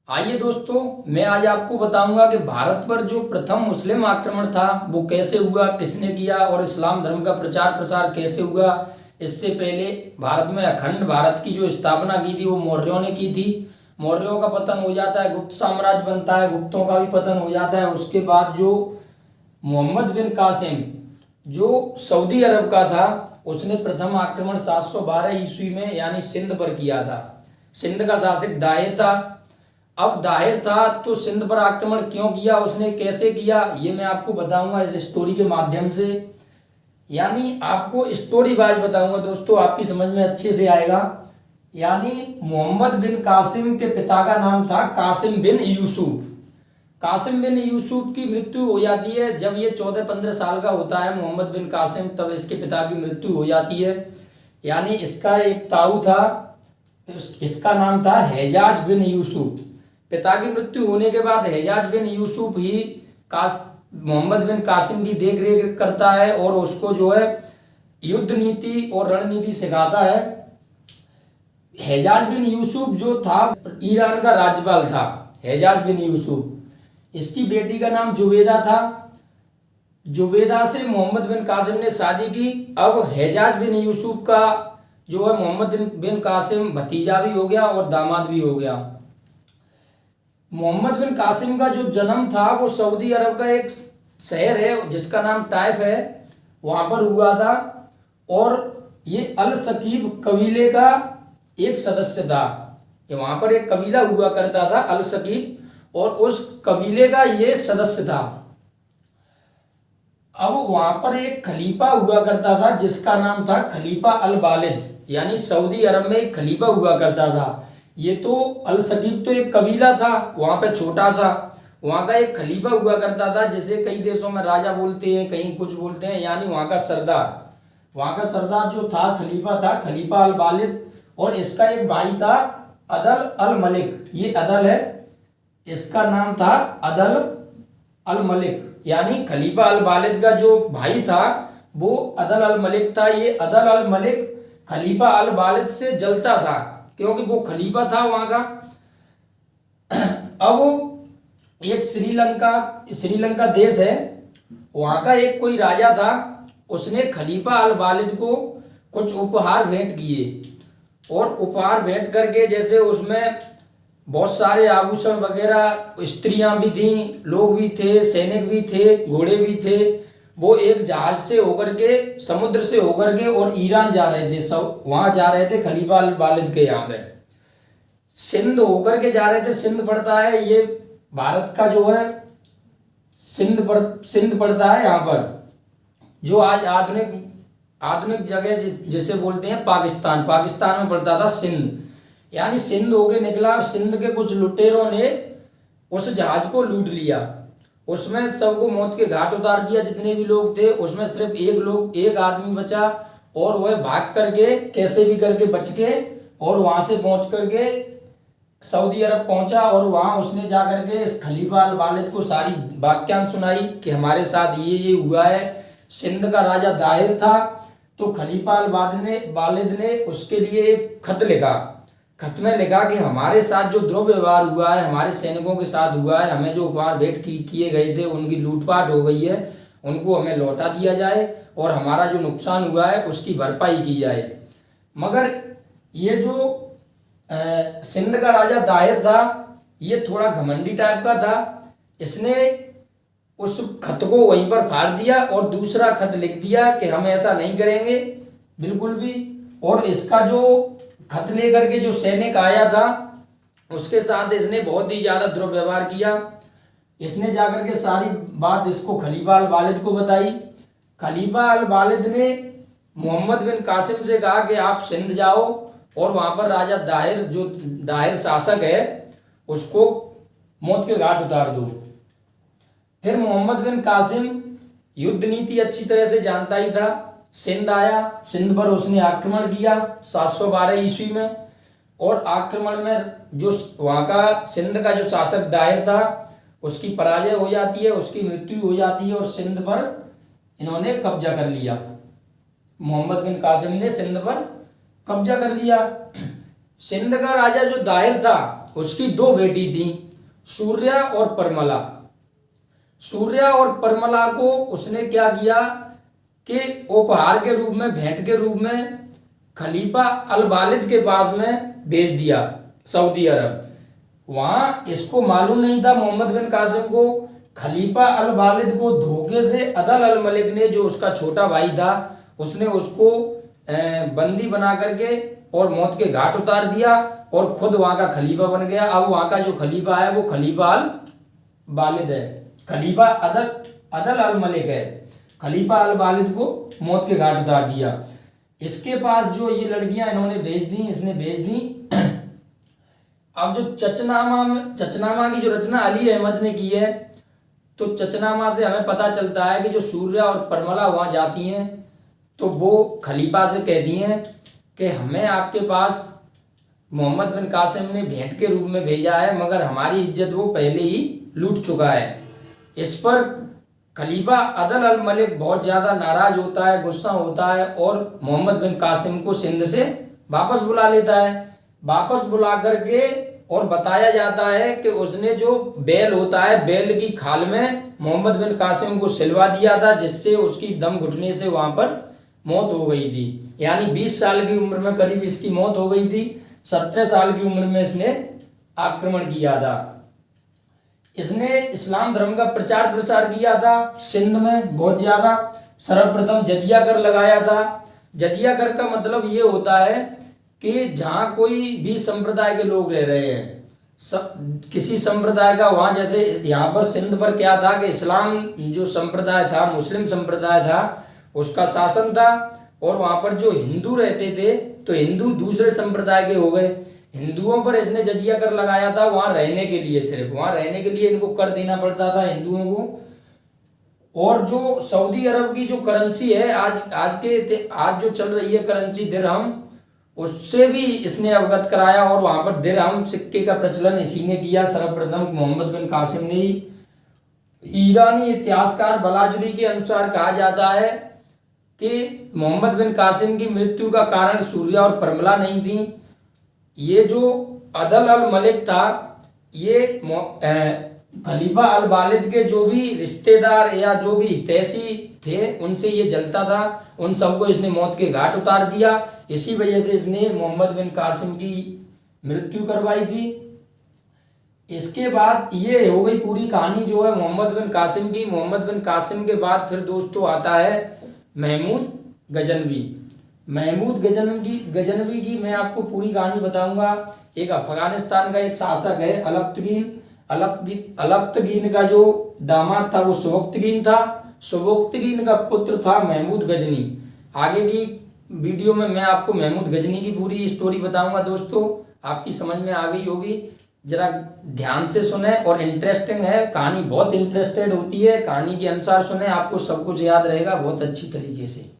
आइए दोस्तों, मैं आज आपको बताऊंगा कि भारत पर जो प्रथम मुस्लिम आक्रमण था वो कैसे हुआ, किसने किया और इस्लाम धर्म का प्रचार प्रसार कैसे हुआ। इससे पहले भारत में अखंड भारत की जो स्थापना की थी वो मौर्यों ने की थी। मौर्यों का पतन हो जाता है, गुप्त साम्राज्य बनता है, गुप्तों का भी पतन हो जाता है। उसके बाद जो मोहम्मद बिन कासिम जो सऊदी अरब का था, उसने प्रथम आक्रमण 712 ईस्वी में यानी सिंध पर किया था। सिंध का शासक दाहिर था। अब दाहिर था तो सिंध पर आक्रमण क्यों किया, उसने कैसे किया, ये मैं आपको बताऊंगा इस स्टोरी के माध्यम से। यानी आपको स्टोरी वाइज बताऊंगा दोस्तों, आपकी समझ में अच्छे से आएगा। यानी मोहम्मद बिन कासिम के पिता का नाम था कासिम बिन यूसुफ। कासिम बिन यूसुफ की मृत्यु हो जाती है जब ये 14-15 साल का होता है मोहम्मद बिन कासिम, तब इसके पिता की मृत्यु हो जाती है। यानी इसका एक ताऊ था, इसका नाम था हेजाज बिन यूसुफ। पिता की मृत्यु होने के बाद हेजाज बिन यूसुफ ही मोहम्मद बिन कासिम की देख रेख करता है और उसको जो है युद्ध नीति और रणनीति सिखाता है। हेजाज बिन यूसुफ जो था ईरान का राज्यपाल था। हेजाज बिन यूसुफ, इसकी बेटी का नाम जुबेदा था। जुबेदा से मोहम्मद बिन कासिम ने शादी की। अब हेजाज बिन यूसुफ का जो है मोहम्मद बिन कासिम भतीजा भी हो गया और दामाद भी हो गया। मोहम्मद बिन कासिम का जो जन्म था वो सऊदी अरब का एक शहर है जिसका नाम टाइफ है, वहां पर हुआ था। और ये अल सकीब कबीले का एक सदस्य था। ये वहां पर एक कबीला हुआ करता था अल सकीब, और उस कबीले का ये सदस्य था। अब वहां पर एक खलीफा हुआ करता था जिसका नाम था खलीफा अल वालिद। यानी सऊदी अरब में एक खलीफा हुआ करता था। ये तो अल सकीब तो एक कबीला था वहां पे छोटा सा, वहां का एक खलीफा हुआ करता था जिसे कई देशों में राजा बोलते हैं, कहीं कुछ बोलते हैं। यानी वहां का सरदार, वहां का सरदार जो था खलीफा था खलीफा अल वालिद। और इसका एक भाई था अदल अल मलिक। ये अदल है, इसका नाम था अदल अल मलिक। यानी खलीफा अल वालिद का जो भाई था वो अदल अल मलिक था। ये अदल अल मलिक खलीफा अल वालिद से जलता था क्योंकि वो खलीफा था वहां का। अब एक श्रीलंका देश है, वहां का एक कोई राजा था, उसने खलीफा अल वालिद को कुछ उपहार भेंट किए। और उपहार भेंट करके जैसे उसमें बहुत सारे आभूषण वगैरह, स्त्रियां भी थीं, लोग भी थे, सैनिक भी थे, घोड़े भी थे। वो एक जहाज से होकर के, समुद्र से होकर के और ईरान जा रहे थे। सब वहां जा रहे थे खलीफा अल वालिद के यहाँ पे। सिंध होकर के जा रहे थे। सिंध पड़ता है ये भारत का जो है सिंध पड़ता है यहाँ पर, जो आज आधुनिक जगह जिसे बोलते हैं पाकिस्तान में पड़ता था सिंध। यानी सिंध होके निकला और सिंध के कुछ लुटेरों ने उस जहाज को लूट लिया। उसमें सबको मौत के घाट उतार दिया जितने भी लोग थे। उसमें सिर्फ एक आदमी बचा और वह भाग करके कैसे भी करके बच के और वहां से पहुंच करके सऊदी अरब पहुंचा। और वहां उसने जा करके इस खलीफा अल वालिद को सारी वाक्यांश सुनाई कि हमारे साथ ये हुआ है। सिंध का राजा दाहिर था तो खलीफा अल वालिद ने उसके लिए एक खत लिखा। खत में लिखा कि हमारे साथ जो दुर्व्यवहार हुआ है, हमारे सैनिकों के साथ हुआ है, हमें जो उपहार भेंट किए गए थे उनकी लूटपाट हो गई है, उनको हमें लौटा दिया जाए और हमारा जो नुकसान हुआ है उसकी भरपाई की जाए। मगर ये जो सिंध का राजा दाहिर था ये थोड़ा घमंडी टाइप का था। इसने उस खत को वहीं पर फाड़ दिया और दूसरा खत लिख दिया कि हम ऐसा नहीं करेंगे बिल्कुल भी। और इसका जो खत लेकर के जो सैनिक आया था उसके साथ इसने बहुत ही ज्यादा दुर्व्यवहार किया। इसने जाकर के सारी बात इसको खलीफा अल वालिद को बताई। खलीफा अल वालिद ने मोहम्मद बिन कासिम से कहा कि आप सिंध जाओ और वहां पर राजा दाहिर, जो दाहिर शासक है, उसको मौत के घाट उतार दो। फिर मोहम्मद बिन कासिम युद्ध नीति अच्छी तरह से जानता ही था। सिंध आया, सिंध पर उसने आक्रमण किया 712 ईस्वी में। और आक्रमण में जो वहां का सिंध का जो शासक दाहिर था उसकी पराजय हो जाती है, उसकी मृत्यु हो जाती है और सिंध पर इन्होंने कब्जा कर लिया। मोहम्मद बिन कासिम ने सिंध पर कब्जा कर लिया। सिंध का राजा जो दाहिर था उसकी दो बेटी थी, सूर्या और परमला। सूर्या और परमला को उसने क्या किया कि उपहार के रूप में, भेंट के रूप में खलीफा अल वालिद के पास में भेज दिया सऊदी अरब। वहां इसको मालूम नहीं था मोहम्मद बिन कासिम को, खलीफा अल वालिद को धोखे से अदल अल मलिक ने, जो उसका छोटा भाई था, उसने उसको बंदी बना करके और मौत के घाट उतार दिया और खुद वहां का खलीफा बन गया। अब वहां का जो खलीफा है वो खलीफा अल वालिद है, खलीफा अदल अल मलिक है। खलीफा अल वालिद को मौत के घाट उतार दिया। इसके पास जो ये लड़कियां इन्होंने भेज दी, इसने भेज दी। अब जो चचनामा की जो रचना अली अहमद ने की है, तो चचनामा से हमें पता चलता है कि जो सूर्या और परमला वहां जाती हैं तो वो खलीफा से कहती हैं कि हमें आपके पास मोहम्मद बिन कासिम ने भेंट के रूप में भेजा है, मगर हमारी इज्जत वो पहले ही लूट चुका है। इस पर खलीफा अदल अल मलिक बहुत ज़्यादा नाराज होता है, गुस्सा होता है और मोहम्मद बिन कासिम को सिंध से वापस बुला लेता है। वापस बुला करके और बताया जाता है कि उसने जो बैल होता है, बैल की खाल में मोहम्मद बिन कासिम को सिलवा दिया था, जिससे उसकी दम घुटने से वहां पर मौत हो गई थी। यानी 20 साल की उम्र में करीब इसकी मौत हो गई थी। 17 साल की उम्र में इसने आक्रमण किया था। इसने इस्लाम धर्म का प्रचार प्रसार किया था सिंध में बहुत ज्यादा। सर्वप्रथम जजिया कर लगाया था। जजिया कर का मतलब ये होता है कि जहाँ कोई भी संप्रदाय के लोग रह रहे हैं, किसी संप्रदाय का, वहाँ जैसे यहाँ पर सिंध पर क्या था कि इस्लाम जो संप्रदाय था, मुस्लिम संप्रदाय था, उसका शासन था और वहाँ पर जो हिंदू रहते थे तो हिंदू दूसरे संप्रदाय के हो गए। हिंदुओं पर इसने जजिया कर लगाया था, वहाँ रहने के लिए, सिर्फ वहाँ रहने के लिए इनको कर देना पड़ता था हिंदुओं को। और जो सऊदी अरब की जो करेंसी है, आज जो चल रही है करेंसी दिरहम, उससे भी इसने अवगत कराया और वहां पर दिरहम सिक्के का प्रचलन इसी ने किया। सर्वप्रथम मोहम्मद बिन कासिम ने ही। ईरानी इतिहासकार बलाजुरी के अनुसार कहा जाता है कि मोहम्मद बिन कासिम की मृत्यु का कारण सूर्या और परमला नहीं थी। ये जो अदल अल मलिक था, ये खलीफा अल वालिद के जो भी रिश्तेदार या जो भी हितैषी थे, उनसे ये जलता था। उन सबको इसने मौत के घाट उतार दिया। इसी वजह से इसने मोहम्मद बिन कासिम की मृत्यु करवाई थी। इसके बाद ये हो गई पूरी कहानी जो है मोहम्मद बिन कासिम की। मोहम्मद बिन कासिम के बाद फिर दोस्तों आता है महमूद गजनवी। महमूद गजनवी की मैं आपको पूरी कहानी बताऊंगा। एक अफगानिस्तान का एक शासक है अलब्तगीन का जो दामाद था वो सुबुक्तगीन था। सुबुक्तगीन का पुत्र था महमूद गजनी। आगे की वीडियो में मैं आपको महमूद गजनी की पूरी स्टोरी बताऊंगा। दोस्तों आपकी समझ में आ गई होगी, जरा ध्यान से सुने और इंटरेस्टिंग है कहानी, बहुत इंटरेस्टेड होती है। कहानी के अनुसार सुने, आपको सब कुछ याद रहेगा बहुत अच्छी तरीके से।